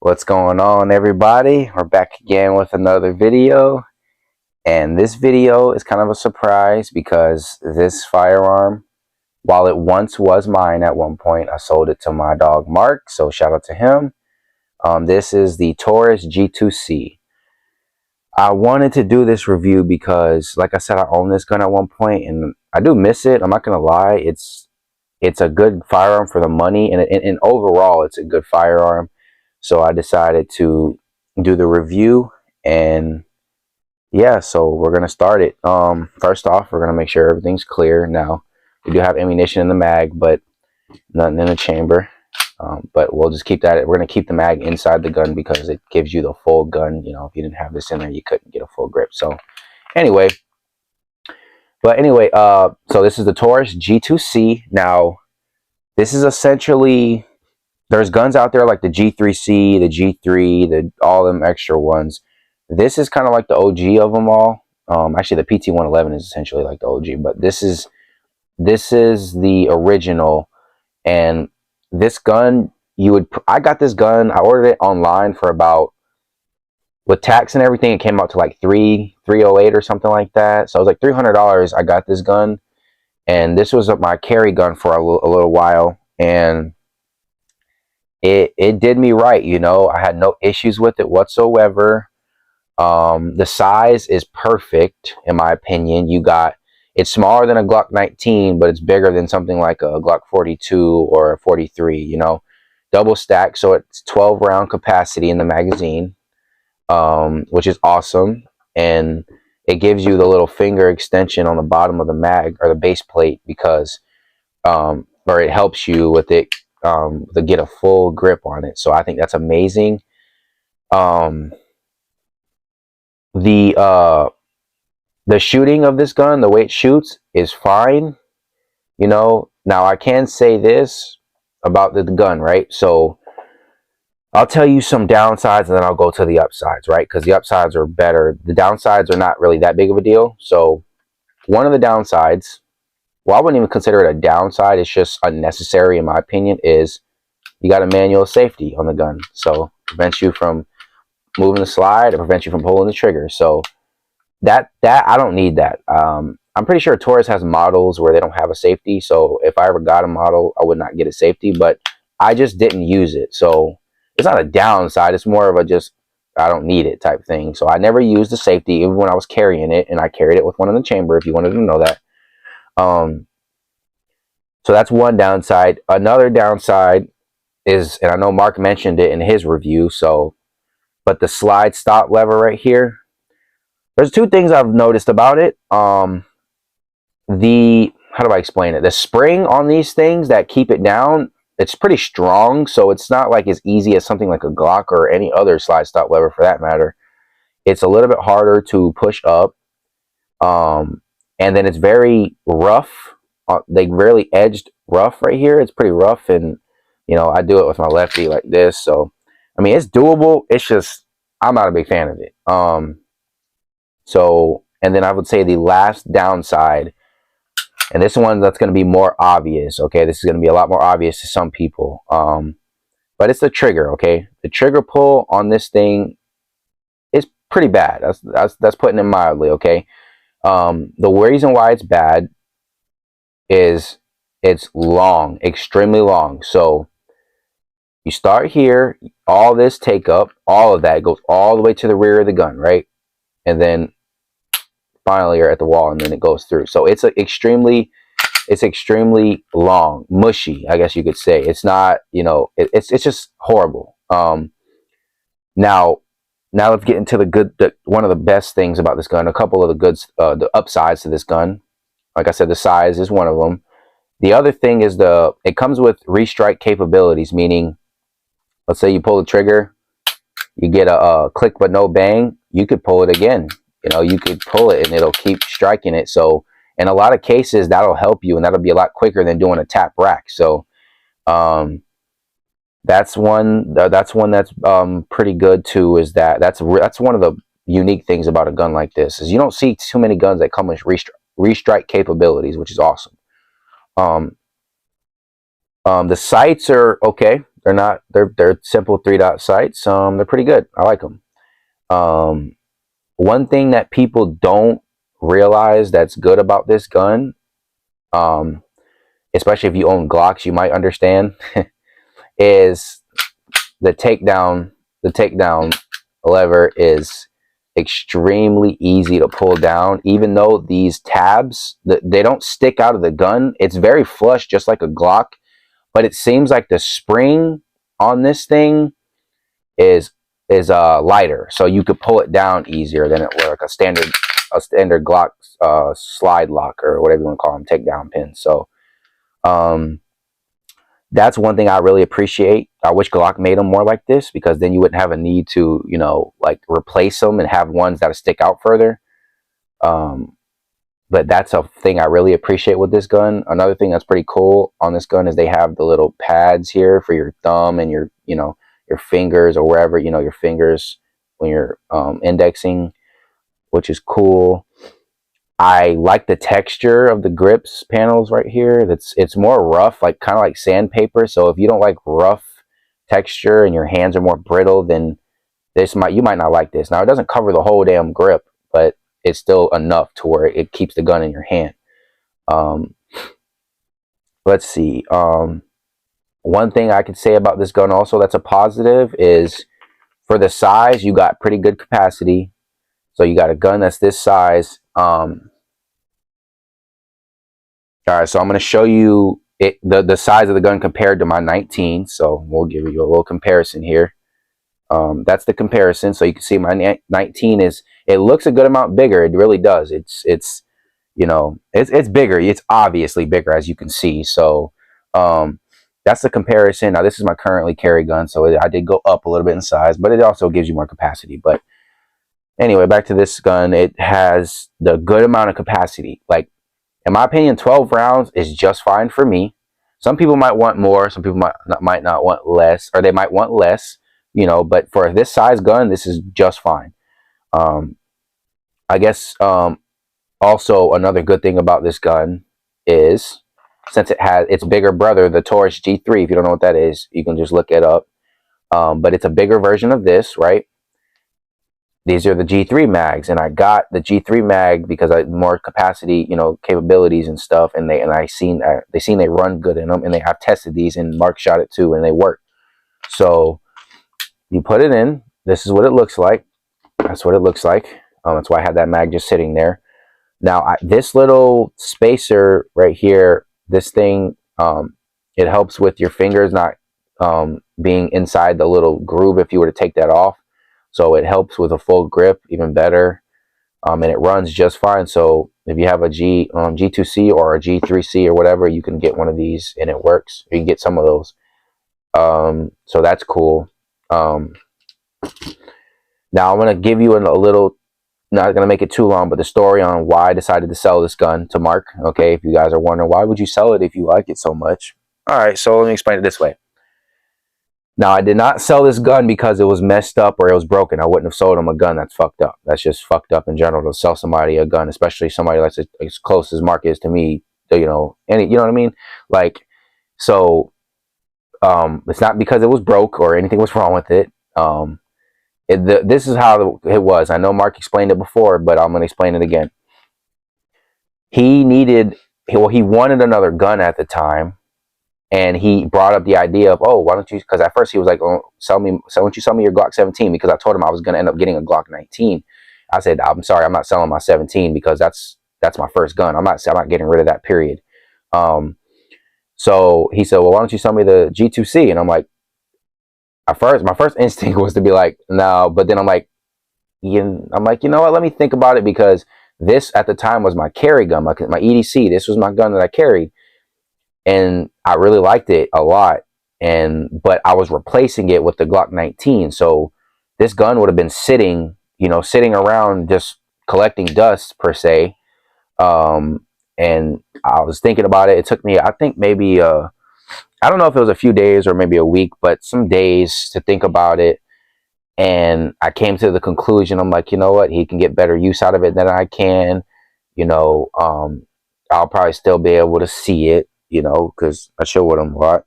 What's going on, everybody? We're back again with another video, and this video is kind of a surprise because this firearm, while it once was mine at one point, I sold it to my dog Mark, so shout out to him. This is the Taurus G2C. I wanted to do this review because, like I said, I owned this gun at one point, and I do miss it. I'm not gonna lie, it's a good firearm for the money, and overall, it's a good firearm. So I decided to do the review, and yeah, so we're gonna start it. First off, we're gonna make sure everything's clear. Now, we do have ammunition in the mag, but nothing in the chamber. But we'll just keep that. We're gonna keep the mag inside the gun because it gives you the full gun. You know, if you didn't have this in there, you couldn't get a full grip. So anyway, so this is the Taurus G2C. Now, this is essentially, there's guns out there like the G3C, the G3, all them extra ones. This is kind of like the OG of them all. Actually, the PT-111 is essentially like the OG, but this is the original. And this gun, I got this gun, I ordered it online for about, with tax and everything, it came out to like $308 or something like that. So it was like $300. I got this gun, and this was my carry gun for a little while, and it did me right. You know, I had no issues with it whatsoever. The size is perfect in my opinion. It's smaller than a Glock 19, but it's bigger than something like a Glock 42 or a 43, you know, double stack. So it's 12 round capacity in the magazine, which is awesome. And it gives you the little finger extension on the bottom of the mag, or the base plate, because, or it helps you with it, to get a full grip on it. So I think that's amazing. The shooting of this gun, the way it shoots, is fine. You know, now I can say this about the gun, right? So I'll tell you some downsides, and then I'll go to the upsides, right? Because the upsides are better. The downsides are not really that big of a deal. So one of the downsides, well, I wouldn't even consider it a downside, it's just unnecessary in my opinion, is you got a manual safety on the gun. So it prevents you from moving the slide, it prevents you from pulling the trigger. So that I don't need that. I'm pretty sure Taurus has models where they don't have a safety, so if I ever got a model, I would not get a safety, but I just didn't use it. So it's not a downside, it's more of a just, I don't need it type thing. So I never used the safety even when I was carrying it, and I carried it with one in the chamber, if you wanted to know that. So that's one downside. Another downside is, and I know Mark mentioned it in his review, so, but the slide stop lever right here, there's two things I've noticed about it. How do I explain it? The spring on these things that keep it down, it's pretty strong, so it's not like as easy as something like a Glock or any other slide stop lever for that matter. It's a little bit harder to push up, and then it's very rough. They really edged rough right here. It's pretty rough, and you know, I do it with my lefty like this. So I mean, it's doable. It's just, I'm not a big fan of it. So, and then I would say the last downside, and this one that's going to be more obvious, okay? This is going to be a lot more obvious to some people. But it's the trigger, okay? The trigger pull on this thing is pretty bad. That's putting it mildly, okay? The reason why it's bad is it's long, extremely long. So you start here, all this take up, all of that goes all the way to the rear of the gun, right? And then finally you're at the wall, and then it goes through. So it's extremely long, mushy, I guess you could say. It's not, you know, it's just horrible. Now let's get into one of the best things about this gun. A couple of the upsides to this gun. Like I said, the size is one of them. The other thing is it comes with restrike capabilities, meaning, let's say you pull the trigger, you get a click but no bang, you could pull it again. You know, you could pull it and it'll keep striking it. So in a lot of cases, that'll help you, and that'll be a lot quicker than doing a tap rack. So that's one that's pretty good too, is that's one of the unique things about a gun like this, is you don't see too many guns that come with restrike capabilities, which is awesome. The sights are okay. They're simple 3-dot sights. They're pretty good. I like them. One thing that people don't realize that's good about this gun, especially if you own Glocks, you might understand, is the takedown. The takedown lever is extremely easy to pull down. Even though these tabs, they don't stick out of the gun, it's very flush, just like a Glock. But it seems like the spring on this thing is lighter, so you could pull it down easier than it would like a standard Glock slide lock, or whatever you want to call them, takedown pins. So that's one thing I really appreciate. I wish Glock made them more like this, because then you wouldn't have a need to, you know, like replace them and have ones that stick out further. But that's a thing I really appreciate with this gun. Another thing that's pretty cool on this gun is they have the little pads here for your thumb and your, you know, your fingers, or wherever, you know, your fingers when you're indexing, which is cool. I like the texture of the grips panels right here. It's more rough, like kind of like sandpaper. So if you don't like rough texture and your hands are more brittle, then you might not like this. Now, it doesn't cover the whole damn grip, but it's still enough to where it keeps the gun in your hand. Let's see. One thing I could say about this gun also that's a positive is, for the size, you got pretty good capacity. So you got a gun that's this size. All right, so I'm going to show you the size of the gun compared to my 19. So we'll give you a little comparison here. That's the comparison. So you can see my 19 it looks a good amount bigger. It really does. It's you know, it's bigger. It's obviously bigger, as you can see. So that's the comparison. Now, this is my currently carry gun, so I did go up a little bit in size, but it also gives you more capacity. But anyway, back to this gun. It has the good amount of capacity. Like, in my opinion, 12 rounds is just fine for me. Some people might want more. Some people might not want less, or they might want less, you know, but for this size gun, this is just fine. I guess also another good thing about this gun is, since it has its bigger brother, the Taurus G3, if you don't know what that is, you can just look it up. But it's a bigger version of this, right? These are the G3 mags, and I got the G3 mag because I had more capacity, you know, capabilities and stuff, and they run good in them, and I've tested these, and Mark shot it too, and they work. So you put it in. This is what it looks like. That's what it looks like. That's why I had that mag just sitting there. Now, this little spacer right here, this thing, it helps with your fingers not being inside the little groove if you were to take that off. So it helps with a full grip even better, and it runs just fine. So if you have a G2C or a G3C or whatever, you can get one of these and it works. You can get some of those. So that's cool. Now I'm going to give you a little, not going to make it too long, but the story on why I decided to sell this gun to Mark. Okay, if you guys are wondering, why would you sell it if you like it so much? All right, so let me explain it this way. Now, I did not sell this gun because it was messed up or it was broken. I wouldn't have sold him a gun that's fucked up. That's just fucked up in general, to sell somebody a gun, especially somebody that's as close as Mark is to me, you know, you know what I mean? Like, so it's not because it was broke or anything was wrong with it. This is how it was. I know Mark explained it before, but I'm going to explain it again. He wanted another gun at the time. And he brought up the idea of, oh, why don't you, because at first he was like, oh, why don't you sell me your Glock 17? Because I told him I was going to end up getting a Glock 19. I said, I'm sorry, I'm not selling my 17 because that's my first gun. I'm not getting rid of that, period. So he said, well, why don't you sell me the G2C? And I'm like, my first instinct was to be like, no, but then I'm like, you know what, let me think about it, because this at the time was my carry gun, my EDC. This was my gun that I carried. And I really liked it a lot, but I was replacing it with the Glock 19. So this gun would have been sitting around just collecting dust per se. And I was thinking about it. It took me, I think maybe I don't know if it was a few days or maybe a week, but some days to think about it. And I came to the conclusion, I'm like, you know what, he can get better use out of it than I can. You know, I'll probably still be able to see it, you know, because I chill with him a lot.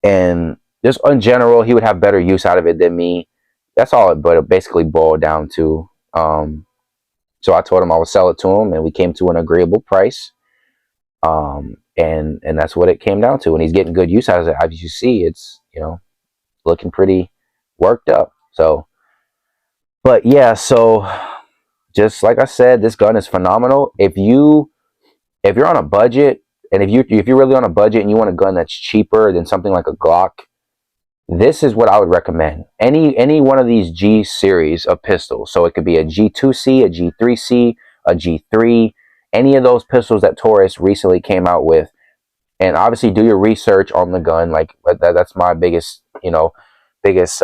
and just in general, he would have better use out of it than me. That's all it basically boiled down to. So I told him I would sell it to him, and we came to an agreeable price. And that's what it came down to. And he's getting good use out of it. As you see, it's, you know, looking pretty worked up. So, but yeah, so just like I said, this gun is phenomenal. If you're on a budget, and if you're really on a budget and you want a gun that's cheaper than something like a Glock, this is what I would recommend. Any one of these G series of pistols. So it could be a G2C, a G3C, a G3, any of those pistols that Taurus recently came out with. And obviously do your research on the gun. Like that's my biggest, biggest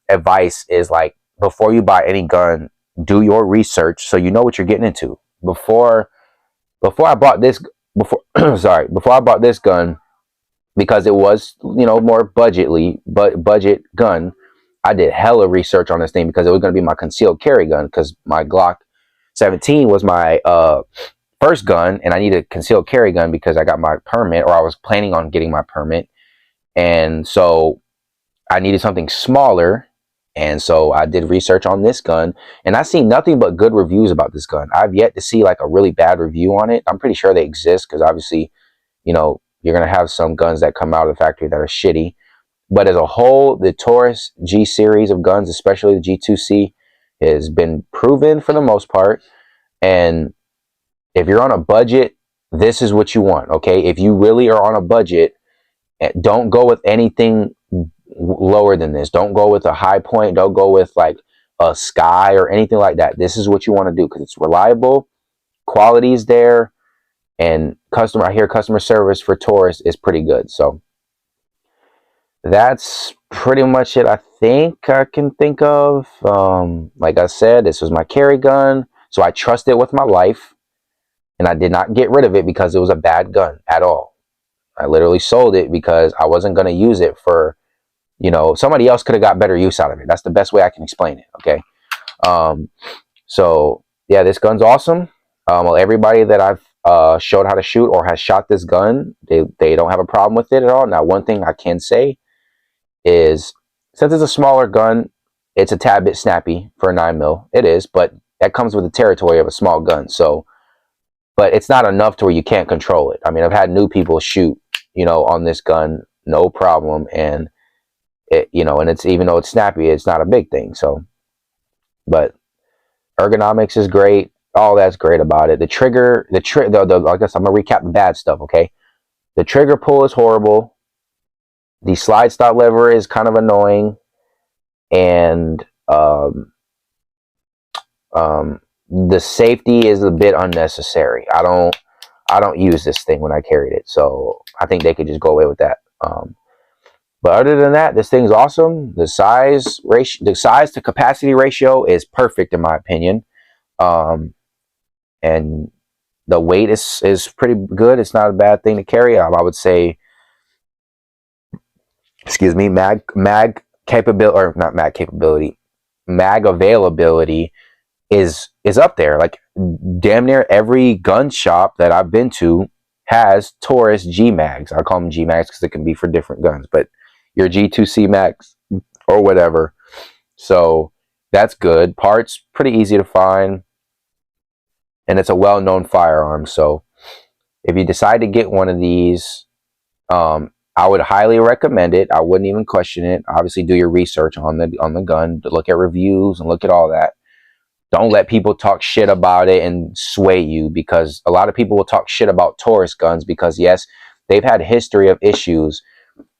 advice is, like, before you buy any gun, do your research so you know what you're getting into. Before I bought this, before I bought this gun, because it was, more budget gun, I did hella research on this thing because it was going to be my concealed carry gun, because my Glock 17 was my first gun, and I needed a concealed carry gun because I got my permit, or I was planning on getting my permit, and so I needed something smaller. And so I did research on this gun, and I've seen nothing but good reviews about this gun. I've yet to see like a really bad review on it. I'm pretty sure they exist, because obviously, you're going to have some guns that come out of the factory that are shitty. But as a whole, the Taurus G series of guns, especially the G2C, has been proven for the most part. And if you're on a budget, this is what you want, okay? If you really are on a budget, don't go with anything lower than this. Don't go with a high point. Don't go with like a Sky or anything like that. This is what you want to do, because it's reliable, quality is there, and I hear customer service for Taurus is pretty good. So that's pretty much it I think I can think of. Like I said, this was my carry gun, so I trust it with my life, and I did not get rid of it because it was a bad gun at all. I literally sold it because I wasn't going to use it for, somebody else could have got better use out of it. That's the best way I can explain it. Okay. So yeah, this gun's awesome. Well, everybody that I've showed how to shoot or has shot this gun, they don't have a problem with it at all. Now, one thing I can say is, since it's a smaller gun, it's a tad bit snappy for a 9mm. It is, but that comes with the territory of a small gun. So, but it's not enough to where you can't control it. I mean, I've had new people shoot, on this gun, no problem. And it, and it's, even though it's snappy, it's not a big thing. So, but ergonomics is great. All that's great about it. The trigger, I guess I'm gonna recap the bad stuff. Okay. The trigger pull is horrible. The slide stop lever is kind of annoying. And, the safety is a bit unnecessary. I don't use this thing when I carried it, so I think they could just go away with that. But other than that, this thing's awesome. The size to capacity ratio is perfect in my opinion, and the weight is pretty good. It's not a bad thing to carry. I would say, excuse me, mag capability, or not mag capability, mag availability is up there. Like, damn near every gun shop that I've been to has Taurus G mags. I call them G mags because it can be for different guns, but your G2C mags or whatever. So that's good. Parts pretty easy to find, and it's a well-known firearm. So if you decide to get one of these, I would highly recommend it. I wouldn't even question it. Obviously, do your research on the gun, look at reviews and look at all that. Don't let people talk shit about it and sway you, because a lot of people will talk shit about Taurus guns because, yes, they've had a history of issues,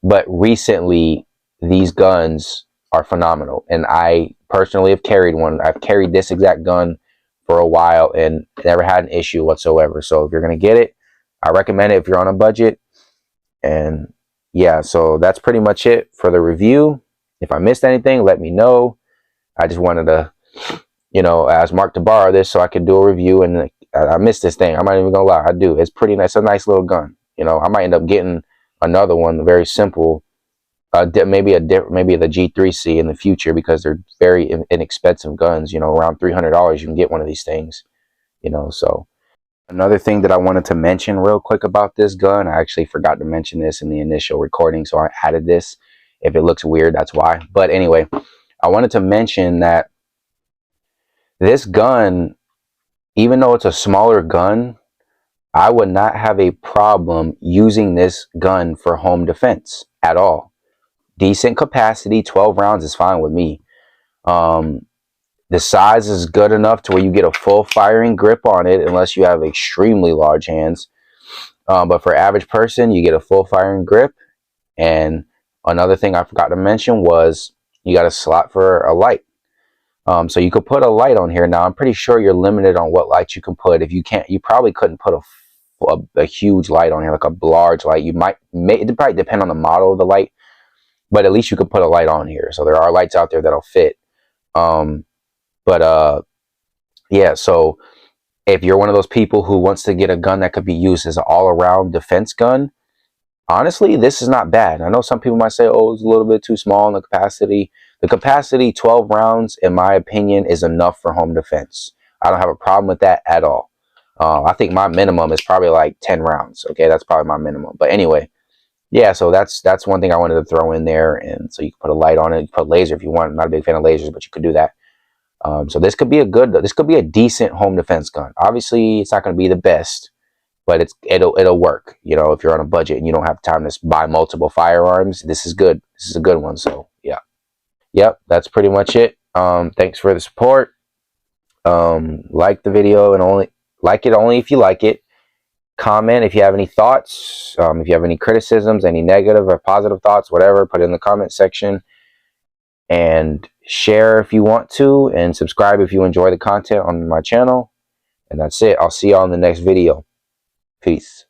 but recently these guns are phenomenal. And I personally have carried one. I've carried this exact gun for a while and never had an issue whatsoever. So if you're going to get it, I recommend it if you're on a budget. And yeah, so that's pretty much it for the review. If I missed anything, let me know. I just wanted to, ask Mark to borrow this so I could do a review, and I missed this thing. I'm not even gonna lie, I do. It's pretty nice. It's a nice little gun. I might end up getting another one, very simple, maybe the G3C in the future, because they're very inexpensive guns. Around $300 you can get one of these things. So Another thing that I wanted to mention real quick about this gun, I actually forgot to mention this in the initial recording, so I added this. If it looks weird, that's why. But anyway, I wanted to mention that this gun, even though it's a smaller gun, I would not have a problem using this gun for home defense at all. Decent capacity, 12 rounds is fine with me. The size is good enough to where you get a full firing grip on it, unless you have extremely large hands. But for average person, you get a full firing grip. And another thing I forgot to mention was you got a slot for a light. So you could put a light on here. Now, I'm pretty sure you're limited on what lights you can put. If you can't, you probably couldn't put a huge light on here, like a large light. It probably depend on the model of the light, but at least you could put a light on here. So there are lights out there that'll fit. Yeah, so if you're one of those people who wants to get a gun that could be used as an all-around defense gun, honestly, this is not bad. I know some people might say, oh, it's a little bit too small in the capacity. The capacity, 12 rounds, in my opinion, is enough for home defense. I don't have a problem with that at all. I think my minimum is probably like 10 rounds. Okay, that's probably my minimum. But anyway, yeah, so that's one thing I wanted to throw in there. And so you can put a light on it. You can put laser if you want. I'm not a big fan of lasers, but you could do that. So this could be a decent home defense gun. Obviously, it's not going to be the best, but it'll work. You know, if you're on a budget and you don't have time to buy multiple firearms, this is good. This is a good one. So yeah, yep, that's pretty much it. Thanks for the support. Like the video and only if you like it. Comment if you have any thoughts. If you have any criticisms, any negative or positive thoughts, whatever, put it in the comment section. And share if you want to, and subscribe if you enjoy the content on my channel. And that's it. I'll see y'all in the next video. Peace.